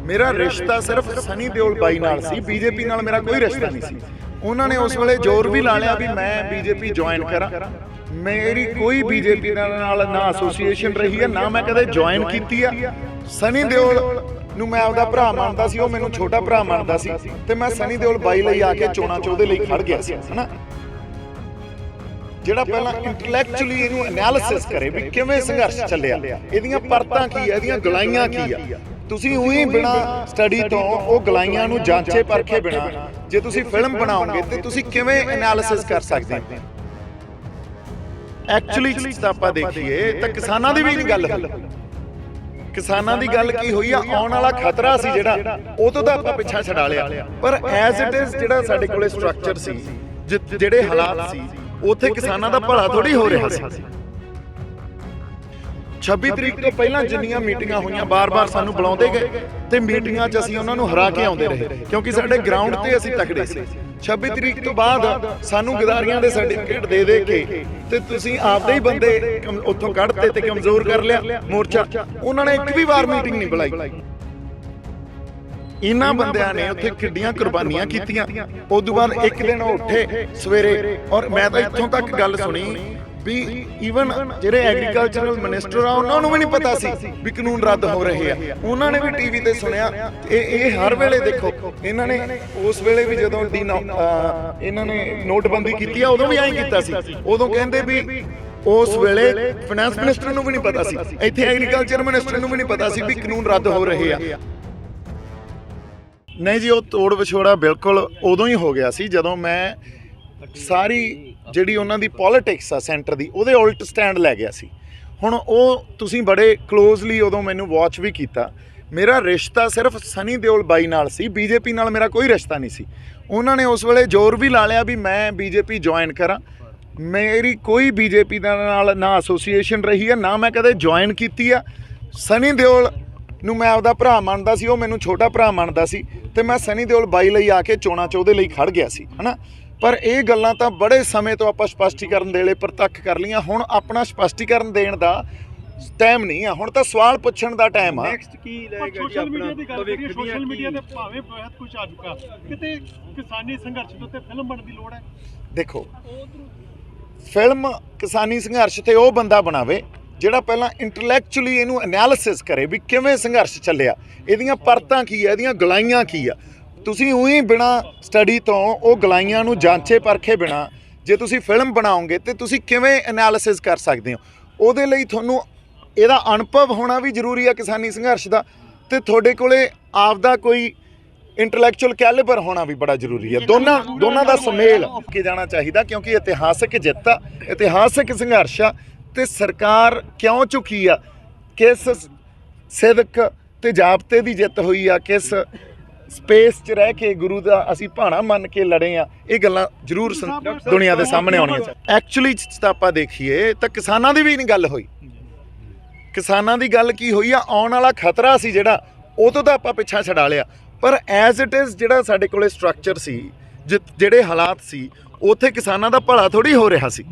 मेरा रिश्ता सिर्फ सनी देओल बाई नाल सी, बीजेपी नाल मेरा कोई रिश्ता नहीं सी। उन्होंने उस वेले जोर भी ला लिया भी मैं बीजेपी ज्वाइन करा। मेरी कोई बीजेपी नाल ना एसोसीएशन रही है, ना मैं कदे ज्वाइन कीती है। सनी देओल ਨੂੰ मैं ਆਪਦਾ ਭਰਾ ਮੰਨਦਾ ਸੀ, ਉਹ ਮੈਨੂੰ ਛੋਟਾ ਭਰਾ ਮੰਨਦਾ ਸੀ ਤੇ ਮੈਂ ਸਨੀ ਦੇਓਲ ਬਾਈ ਲਈ ਆ ਕੇ ਚੋਣਾਂ 'ਚ ਉਹਦੇ ਲਈ ਖੜ ਗਿਆ ਸੀ, ਹਨਾ। ਜਿਹੜਾ ਪਹਿਲਾਂ ਇੰਟੈਲੈਕਚੁਅਲੀ ਇਹਨੂੰ ਐਨਾਲਿਸਿਸ ਕਰੇ ਵੀ ਕਿਵੇਂ ਸੰਘਰਸ਼ ਚੱਲਿਆ, ਇਹਦੀਆਂ ਪਰਤਾਂ ਕੀ ਆ, ਇਹਦੀਆਂ ਗਲਾਈਆਂ ਕੀ ਆ। ਤੁਸੀਂ ਉਹੀ ਬਿਨਾਂ ਸਟੱਡੀ ਤੋਂ ਉਹ ਗਲਾਈਆਂ ਨੂੰ ਜਾਂਚੇ ਪਰਖੇ ਬਿਨਾਂ ਜੇ ਤੁਸੀਂ ਫਿਲਮ ਬਣਾਓਗੇ ਤੇ ਤੁਸੀਂ ਕਿਵੇਂ ਐਨਾਲਿਸਿਸ ਕਰ ਸਕਦੇ ਹੋ। ਐਕਚੁਅਲੀ ਜੇ ਆਪਾਂ ਦੇਖੀਏ ਤਾਂ ਕਿਸਾਨਾਂ ਦੀ ਵੀ ਨਹੀਂ ਗੱਲ ਹੋਈ। ਕਿਸਾਨਾਂ ਦੀ ਗੱਲ ਕੀ ਹੋਈ ਆ, ਆਉਣ ਵਾਲਾ ਖਤਰਾ ਸੀ ਜਿਹੜਾ ਉਹ ਤੋਂ ਤਾਂ ਆਪਾਂ ਪਿੱਛਾ ਛਡਾ ਲਿਆ, ਪਰ ਐਜ਼ ਇਟ ਇਜ਼ ਜਿਹੜਾ ਸਾਡੇ ਕੋਲੇ ਸਟਰਕਚਰ ਸੀ, ਜਿਹੜੇ ਹਾਲਾਤ ਸੀ, ਉੱਥੇ ਕਿਸਾਨਾਂ ਦਾ ਭਲਾ ਥੋੜੀ ਹੋ ਰਿਹਾ ਸੀ। 26 ਤਰੀਕ ਤੋਂ ਪਹਿਲਾਂ ਜਿੰਨੀਆਂ ਮੀਟਿੰਗਾਂ ਹੋਈਆਂ, ਬਾਰ-ਬਾਰ ਸਾਨੂੰ ਬੁਲਾਉਂਦੇ ਗਏ ਤੇ ਮੀਟਿੰਗਾਂ 'ਚ ਅਸੀਂ ਉਹਨਾਂ ਨੂੰ ਹਰਾ ਕੇ ਆਉਂਦੇ ਰਹੇ ਕਿਉਂਕਿ ਸਾਡੇ ਗਰਾਊਂਡ ਤੇ ਅਸੀਂ ਤਕੜੇ ਸੀ। 26 ਤਰੀਕ ਤੋਂ ਬਾਅਦ ਸਾਨੂੰ ਗਦਾਰੀਆਂ ਦੇ ਸਰਟੀਫਿਕੇਟ ਦੇ ਕੇ ਤੇ ਤੁਸੀਂ ਆਪਦੇ ਹੀ ਬੰਦੇ ਉੱਥੋਂ ਕੱਢਤੇ ਤੇ ਕਮਜ਼ੋਰ ਕਰ ਲਿਆ ਮੋਰਚਾ। ਉਹਨਾਂ ਨੇ ਇੱਕ ਵੀ ਵਾਰ ਮੀਟਿੰਗ ਨਹੀਂ ਬੁਲਾਈ। ਇਹਨਾਂ ਬੰਦਿਆਂ ਨੇ ਉੱਥੇ ਕਿੱਡੀਆਂ ਕੁਰਬਾਨੀਆਂ ਕੀਤੀਆਂ। ਉਸ ਤੋਂ ਬਾਅਦ ਇੱਕ ਦਿਨ ਉੱਠੇ ਸਵੇਰੇ, ਔਰ ਮੈਂ ਤਾਂ ਇੱਥੋਂ ਤੱਕ ਗੱਲ ਸੁਣੀ ਵੀ ਈਵਨ ਜਿਹੜੇ ਐਗਰੀਕਲਚਰਲ ਮਿਨਿਸਟਰ ਆ ਉਹਨਾਂ ਨੂੰ ਵੀ ਨਹੀਂ ਪਤਾ ਸੀ ਵੀ ਕਾਨੂੰਨ ਰੱਦ ਹੋ ਰਹੇ ਆ। ਉਹਨਾਂ ਨੇ ਵੀ ਟੀਵੀ ਤੇ ਸੁਣਿਆ। ਇਹ ਹਰ ਵੇਲੇ ਦੇਖੋ, ਇਹਨਾਂ ਨੇ ਉਸ ਵੇਲੇ ਵੀ ਜਦੋਂ ਇਹਨਾਂ ਨੇ ਨੋਟਬੰਦੀ ਕੀਤੀ ਆ ਉਦੋਂ ਵੀ ਐਂ ਕੀਤਾ ਸੀ। ਉਦੋਂ ਕਹਿੰਦੇ ਵੀ ਉਸ ਵੇਲੇ ਫਾਈਨੈਂਸ ਮਿਨਿਸਟਰ ਨੂੰ ਵੀ ਨਹੀਂ ਪਤਾ ਸੀ, ਇੱਥੇ ਐਗਰੀਕਲਚਰ ਮਿਨਿਸਟਰ ਨੂੰ ਵੀ ਨਹੀਂ ਪਤਾ ਸੀ ਵੀ ਕਾਨੂੰਨ ਰੱਦ ਹੋ ਰਹੇ ਆ। ਨਹੀਂ ਜੀ, ਉਹ ਤੋੜ ਵਿਛੋੜਾ ਬਿਲਕੁਲ ਉਦੋਂ ਹੀ ਹੋ ਗਿਆ ਸੀ ਜਦੋਂ ਮੈਂ ਸਾਰੀ ਜਿਹੜੀ ਉਹਨਾਂ ਦੀ ਪੋਲਿਟਿਕਸ ਆ ਸੈਂਟਰ ਦੀ, ਉਹਦੇ ਉਲਟ ਸਟੈਂਡ ਲੈ ਗਿਆ ਸੀ। ਹੁਣ ਉਹ ਤੁਸੀਂ ਬੜੇ ਕਲੋਜ਼ਲੀ ਉਦੋਂ ਮੈਨੂੰ ਵਾਚ ਵੀ ਕੀਤਾ। ਮੇਰਾ ਰਿਸ਼ਤਾ ਸਿਰਫ ਸਨੀ ਦੇਓਲ ਬਾਈ ਨਾਲ ਸੀ, ਬੀਜੇਪੀ ਨਾਲ ਮੇਰਾ ਕੋਈ ਰਿਸ਼ਤਾ ਨਹੀਂ ਸੀ। ਉਹਨਾਂ ਨੇ ਉਸ ਵੇਲੇ ਜ਼ੋਰ ਵੀ ਲਾ ਲਿਆ ਵੀ ਮੈਂ ਬੀਜੇਪੀ ਜੁਆਇਨ ਕਰਾਂ। ਮੇਰੀ ਕੋਈ ਬੀਜੇਪੀ ਨਾਲ ਨਾ ਐਸੋਸੀਏਸ਼ਨ ਰਹੀ ਹੈ, ਨਾ ਮੈਂ ਕਦੇ ਜੁਆਇਨ ਕੀਤੀ ਆ। ਸਨੀ ਦੇਓਲ ਨੂੰ ਮੈਂ ਆਪਦਾ ਭਰਾ ਮੰਨਦਾ ਸੀ, ਉਹ ਮੈਨੂੰ ਛੋਟਾ ਭਰਾ ਮੰਨਦਾ ਸੀ ਤੇ ਮੈਂ ਸਨੀ ਦੇਓਲ ਬਾਈ ਲਈ ਆ ਕੇ ਚੋਣਾਂ 'ਚ ਉਹਦੇ ਲਈ ਖੜ ਗਿਆ ਸੀ, ਹਨਾ। ਪਰ ਇਹ ਗੱਲਾਂ ਤਾਂ ਬੜੇ ਸਮੇਂ ਤੋਂ ਆਪਾਂ ਸਪਸ਼ਟੀਕਰਨ ਦੇ ਲਈ ਪ੍ਰਤੱਖ ਕਰ ਲਈਆਂ। ਹੁਣ ਆਪਣਾ ਸਪਸ਼ਟੀਕਰਨ ਦੇਣ ਦਾ ਟਾਈਮ ਨਹੀਂ ਆ, ਹੁਣ ਤਾਂ ਸਵਾਲ ਪੁੱਛਣ ਦਾ ਟਾਈਮ ਆ। ਨੈਕਸਟ ਕੀ ਰਹੇਗਾ ਜੀ? ਸੋਸ਼ਲ ਮੀਡੀਆ ਦੀ ਗੱਲ ਕਰੀਏ, ਸੋਸ਼ਲ ਮੀਡੀਆ ਤੇ ਭਾਵੇਂ ਬਹੁਤ ਕੁਝ ਆ ਚੁੱਕਾ, ਕਿਤੇ ਕਿਸਾਨੀ ਸੰਘਰਸ਼ ਦੇ ਉੱਤੇ ਫਿਲਮ ਬਣਨ ਦੀ ਲੋੜ ਹੈ। ਦੇਖੋ, ਫਿਲਮ ਕਿਸਾਨੀ ਸੰਘਰਸ਼ ਤੇ ਉਹ ਬੰਦਾ ਬਣਾਵੇ ਜਿਹੜਾ ਪਹਿਲਾਂ ਇੰਟੈਲੈਕਚੁਅਲੀ ਇਹਨੂੰ ਐਨਾਲਿਸਿਸ ਕਰੇ ਵੀ ਕਿਵੇਂ ਸੰਘਰਸ਼ ਚੱਲਿਆ, ਇਹਦੀਆਂ ਪਰਤਾਂ ਕੀ ਆ, ਇਹਦੀਆਂ ਗਲਾਈਆਂ ਕੀ ਆ। ਤੁਸੀਂ ਉਹੀ ਬਿਨਾਂ ਸਟੱਡੀ ਤੋਂ ਉਹ ਗਲਾਈਆਂ ਨੂੰ ਜਾਂਚੇ ਪਰਖੇ ਬਿਨਾਂ ਜੇ ਤੁਸੀਂ ਫਿਲਮ ਬਣਾਓਗੇ ਤੇ ਤੁਸੀਂ ਕਿਵੇਂ ਐਨਾਲਿਸਿਸ ਕਰ ਸਕਦੇ ਹੋ। ਉਹਦੇ ਲਈ ਤੁਹਾਨੂੰ ਇਹਦਾ ਅਨੁਭਵ ਹੋਣਾ ਵੀ ਜ਼ਰੂਰੀ ਆ ਕਿਸਾਨੀ ਸੰਘਰਸ਼ ਦਾ, ਤੇ ਤੁਹਾਡੇ ਕੋਲੇ ਆਪਦਾ ਕੋਈ ਇੰਟੈਲੈਕਚੁਅਲ ਕੈਲੀਬਰ ਹੋਣਾ ਵੀ ਬੜਾ ਜ਼ਰੂਰੀ ਹੈ। ਦੋਨਾਂ ਦਾ ਸੁਮੇਲ ਕੇ ਜਾਣਾ ਚਾਹੀਦਾ ਕਿਉਂਕਿ ਇਤਿਹਾਸਕ ਜਿੱਤ ਆ, ਇਤਿਹਾਸਕ ਸੰਘਰਸ਼ ਆ। ਤੇ ਸਰਕਾਰ ਕਿਉਂ ਝੁਕੀ ਆ, ਕਿਸ ਸਿਦਕ ਤੇ ਜਾਬਤੇ ਦੀ ਜਿੱਤ ਹੋਈ ਆ, ਕਿਸ ਸਪੇਸ 'ਚ ਰਹਿ ਕੇ ਗੁਰੂ ਦਾ ਅਸੀਂ ਭਾਣਾ ਮੰਨ ਕੇ ਲੜੇ ਆ, ਇਹ ਗੱਲਾਂ ਜ਼ਰੂਰ ਦੁਨੀਆ ਦੇ ਸਾਹਮਣੇ ਆਉਣੀਆਂ ਚਾਹੀਦੀਆਂ। ਐਕਚੁਅਲੀ ਤਾਂ ਆਪਾਂ ਦੇਖੀਏ ਤਾਂ ਕਿਸਾਨਾਂ ਦੀ ਵੀ ਨਹੀਂ ਗੱਲ ਹੋਈ। ਕਿਸਾਨਾਂ ਦੀ ਗੱਲ ਕੀ ਹੋਈ ਆ, ਆਉਣ ਵਾਲਾ ਖਤਰਾ ਸੀ ਜਿਹੜਾ ਉਹ ਤੋਂ ਤਾਂ ਆਪਾਂ ਪਿੱਛਾ ਛਡਾ ਲਿਆ, ਪਰ ਐਜ਼ ਇਟ ਇਜ਼ ਜਿਹੜਾ ਸਾਡੇ ਕੋਲੇ ਸਟਰਕਚਰ ਸੀ, ਜਿਹੜੇ ਹਾਲਾਤ ਸੀ, ਉੱਥੇ ਕਿਸਾਨਾਂ ਦਾ ਭਲਾ ਥੋੜੀ ਹੋ ਰਿਹਾ ਸੀ।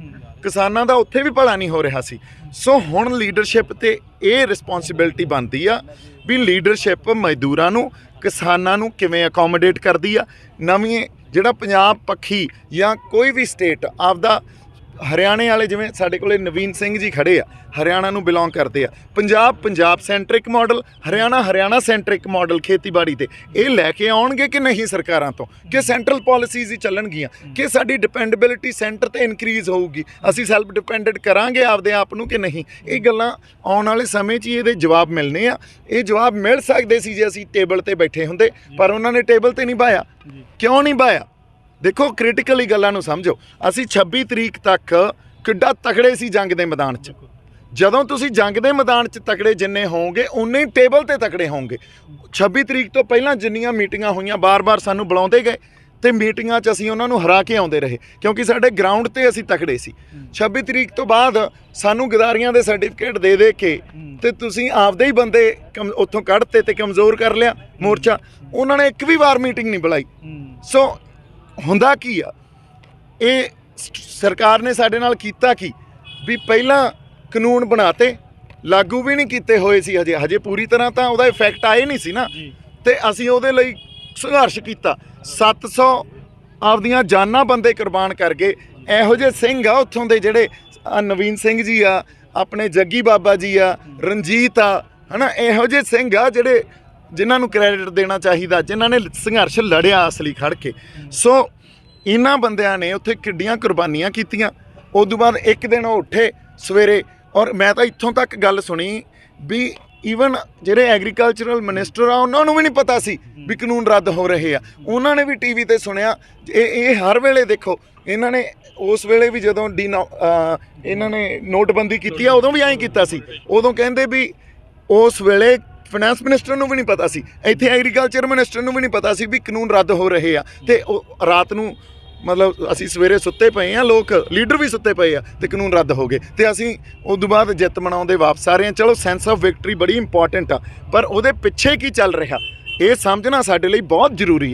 ਕਿਸਾਨਾਂ ਦਾ ਉੱਥੇ ਵੀ ਭਲਾ ਨਹੀਂ ਹੋ ਰਿਹਾ ਸੀ। ਸੋ ਹੁਣ ਲੀਡਰਸ਼ਿਪ ਤੇ ਇਹ ਰਿਸਪੌਂਸਿਬਿਲਟੀ ਬਣਦੀ ਆ ਵੀ ਲੀਡਰਸ਼ਿਪ ਮਜ਼ਦੂਰਾਂ ਨੂੰ, ਕਿਸਾਨਾਂ ਨੂੰ ਕਿਵੇਂ ਅਕੋਮੋਡੇਟ ਕਰਦੀ ਆ। ਨਵੀਂ ਜਿਹੜਾ ਪੰਜਾਬ ਪੱਖੀ ਜਾਂ ਕੋਈ ਵੀ ਸਟੇਟ ਆਪਦਾ, ਹਰਿਆਣੇ ਵਾਲੇ ਜਿਵੇਂ ਸਾਡੇ ਕੋਲੇ ਨਵੀਨ ਸਿੰਘ ਜੀ ਖੜੇ ਆ, ਹਰਿਆਣਾ ਨੂੰ ਬਿਲੋਂਗ ਕਰਦੇ ਆ। Punjab centric model, Haryana centric model ਖੇਤੀਬਾੜੀ ਤੇ ਇਹ ਲੈ ਕੇ ਆਉਣਗੇ ਕਿ ਨਹੀਂ ਸਰਕਾਰਾਂ ਤੋਂ, ਕਿ ਸੈਂਟਰਲ ਪਾਲਿਸੀਜ਼ ਹੀ ਚੱਲਣਗੀਆਂ, ਕਿ ਸਾਡੀ ਡਿਪੈਂਡੇਬਿਲਿਟੀ ਸੈਂਟਰ ਤੇ ਇਨਕਰੀਜ਼ ਹੋਊਗੀ, ਅਸੀਂ ਸੈਲਫ ਡਿਪੈਂਡੈਂਟ ਕਰਾਂਗੇ ਆਪਦੇ ਆਪ ਨੂੰ ਕਿ ਨਹੀਂ। ਇਹ ਗੱਲਾਂ ਆਉਣ ਵਾਲੇ ਸਮੇਂ 'ਚ ਹੀ ਇਹਦੇ ਜਵਾਬ ਮਿਲਣੇ ਆ। ਇਹ ਜਵਾਬ ਮਿਲ ਸਕਦੇ ਸੀ ਜੇ ਅਸੀਂ ਟੇਬਲ ਤੇ ਬੈਠੇ ਹੁੰਦੇ, ਪਰ ਉਹਨਾਂ ਨੇ ਟੇਬਲ ਤੇ ਨਹੀਂ ਬਾਇਆ। ਕਿਉਂ ਨਹੀਂ ਬਾਇਆ? ਦੇਖੋ, ਕ੍ਰਿਟੀਕਲੀ ਗੱਲਾਂ ਨੂੰ ਸਮਝੋ। ਅਸੀਂ 26 ਤਰੀਕ ਤੱਕ ਕਿੱਡਾ ਤਕੜੇ ਸੀ ਜੰਗ ਦੇ ਮੈਦਾਨ 'ਚ। ਜਦੋਂ ਤੁਸੀਂ ਜੰਗ ਦੇ ਮੈਦਾਨ 'ਚ ਤਕੜੇ ਜਿੰਨੇ ਹੋਵੋਗੇ ਉਨੇ ਹੀ ਟੇਬਲ ਤੇ ਤਕੜੇ ਹੋਵੋਗੇ। 26 ਤਰੀਕ ਤੋਂ ਪਹਿਲਾਂ ਜਿੰਨੀਆਂ ਮੀਟਿੰਗਾਂ ਹੋਈਆਂ, ਬਾਰ-ਬਾਰ ਸਾਨੂੰ ਬੁਲਾਉਂਦੇ ਗਏ ਤੇ ਮੀਟਿੰਗਾਂ 'ਚ ਅਸੀਂ ਉਹਨਾਂ ਨੂੰ ਹਰਾ ਕੇ ਆਉਂਦੇ ਰਹੇ ਕਿਉਂਕਿ ਸਾਡੇ ਗਰਾਊਂਡ ਤੇ ਅਸੀਂ ਤਕੜੇ ਸੀ। 26 ਤਰੀਕ ਤੋਂ ਬਾਅਦ ਸਾਨੂੰ ਗਦਾਰੀਆਂ ਦੇ ਸਰਟੀਫਿਕੇਟ ਦੇ ਕੇ ਤੇ ਤੁਸੀਂ ਆਪਦੇ ਹੀ ਬੰਦੇ ਉੱਥੋਂ ਕੱਢਤੇ ਤੇ ਕਮਜ਼ੋਰ ਕਰ ਲਿਆ ਮੋਰਚਾ। ਉਹਨਾਂ ਨੇ ਇੱਕ ਵੀ ਵਾਰ ਮੀਟਿੰਗ ਨਹੀਂ ਬੁਲਾਈ। ਸੋ ਹੁੰਦਾ ਕੀ ਆ, ਇਹ ਸਰਕਾਰ ਨੇ ਸਾਡੇ ਨਾਲ ਕੀਤਾ ਕੀ ਵੀ ਪਹਿਲਾਂ ਕਾਨੂੰਨ ਬਣਾਤੇ, ਲਾਗੂ ਵੀ ਨਹੀਂ ਕੀਤੇ ਹੋਏ ਸੀ ਹਜੇ ਪੂਰੀ ਤਰ੍ਹਾਂ ਤਾਂ ਉਹਦਾ ਇਫੈਕਟ ਆਏ ਨਹੀਂ ਸੀ ਨਾ। ਤੇ ਅਸੀਂ ਉਹਦੇ ਲਈ ਸੰਘਰਸ਼ ਕੀਤਾ। 700 ਆਪਦੀਆਂ ਜਾਨਾਂ ਬੰਦੇ ਕੁਰਬਾਨ ਕਰ ਗਏ। ਇਹੋ ਜਿਹੇ ਸਿੰਘ ਆ ਉੱਥੋਂ ਦੇ ਜਿਹੜੇ ਨਵੀਨ ਸਿੰਘ ਜੀ ਆ, ਆਪਣੇ ਜੱਗੀ ਬਾਬਾ ਜੀ ਆ, ਰਣਜੀਤ ਆ, ਹਨਾ, ਇਹੋ ਜਿਹੇ ਸਿੰਘ ਆ ਜਿਹੜੇ ਜਿਨ੍ਹਾਂ ਨੂੰ ਕ੍ਰੈਡਿਟ ਦੇਣਾ ਚਾਹੀਦਾ, ਜਿਨ੍ਹਾਂ ਨੇ ਸੰਘਰਸ਼ ਲੜਿਆ ਅਸਲੀ ਖੜ ਕੇ। ਸੋ ਇਹਨਾਂ ਬੰਦਿਆਂ ਨੇ ਉੱਥੇ ਕਿੱਡੀਆਂ ਕੁਰਬਾਨੀਆਂ ਕੀਤੀਆਂ। ਉਦੋਂ ਬਾਅਦ ਇੱਕ ਦਿਨ ਉਹ ਉੱਠੇ ਸਵੇਰੇ, ਔਰ ਮੈਂ ਤਾਂ ਇੱਥੋਂ ਤੱਕ ਗੱਲ ਸੁਣੀ ਵੀ ਈਵਨ ਜਿਹੜੇ ਐਗਰੀਕਲਚਰਲ ਮਿਨਿਸਟਰ ਆ ਉਹਨਾਂ ਨੂੰ ਵੀ ਨਹੀਂ ਪਤਾ ਸੀ ਵੀ ਕਾਨੂੰਨ ਰੱਦ ਹੋ ਰਹੇ ਆ। ਉਹਨਾਂ ਨੇ ਵੀ ਟੀਵੀ ਤੇ ਸੁਣਿਆ। ਇਹ ਹਰ ਵੇਲੇ ਦੇਖੋ, ਇਹਨਾਂ ਨੇ ਉਸ ਵੇਲੇ ਵੀ ਜਦੋਂ ਇਹਨਾਂ ਨੇ ਨੋਟਬੰਦੀ ਕੀਤੀ ਆ ਉਦੋਂ ਵੀ ਐਂ ਕੀਤਾ ਸੀ। ਉਦੋਂ ਕਹਿੰਦੇ ਵੀ ਉਸ ਵੇਲੇ ਫਾਈਨੈਂਸ ਮਿਨਿਸਟਰ ਨੂੰ ਵੀ ਨਹੀਂ ਪਤਾ ਸੀ, ਇੱਥੇ ਐਗਰੀਕਲਚਰ ਮਿਨਿਸਟਰ ਨੂੰ ਵੀ ਨਹੀਂ ਪਤਾ ਸੀ ਵੀ ਕਾਨੂੰਨ ਰੱਦ ਹੋ ਰਹੇ ਆ। ਤੇ ਉਹ ਰਾਤ ਨੂੰ ਮਤਲਬ ਅਸੀਂ ਸਵੇਰੇ ਸੁੱਤੇ ਪਏ ਆ, ਲੋਕ ਲੀਡਰ ਵੀ ਸੁੱਤੇ ਪਏ ਆ ਤੇ ਕਾਨੂੰਨ ਰੱਦ ਹੋ ਗਏ ਤੇ ਅਸੀਂ ਉਸ ਤੋਂ ਬਾਅਦ ਜਿੱਤ ਮਨਾਉਂਦੇ ਵਾਪਸ ਆ ਰਹੇ ਹਾਂ। ਚਲੋ ਸੈਂਸ ਆਫ ਵਿਕਟਰੀ ਬੜੀ ਇੰਪੋਰਟੈਂਟ ਆ, ਪਰ ਉਹਦੇ ਪਿੱਛੇ ਕੀ ਚੱਲ ਰਿਹਾ ਇਹ ਸਮਝਣਾ ਸਾਡੇ ਲਈ ਬਹੁਤ ਜ਼ਰੂਰੀ ਹੈ।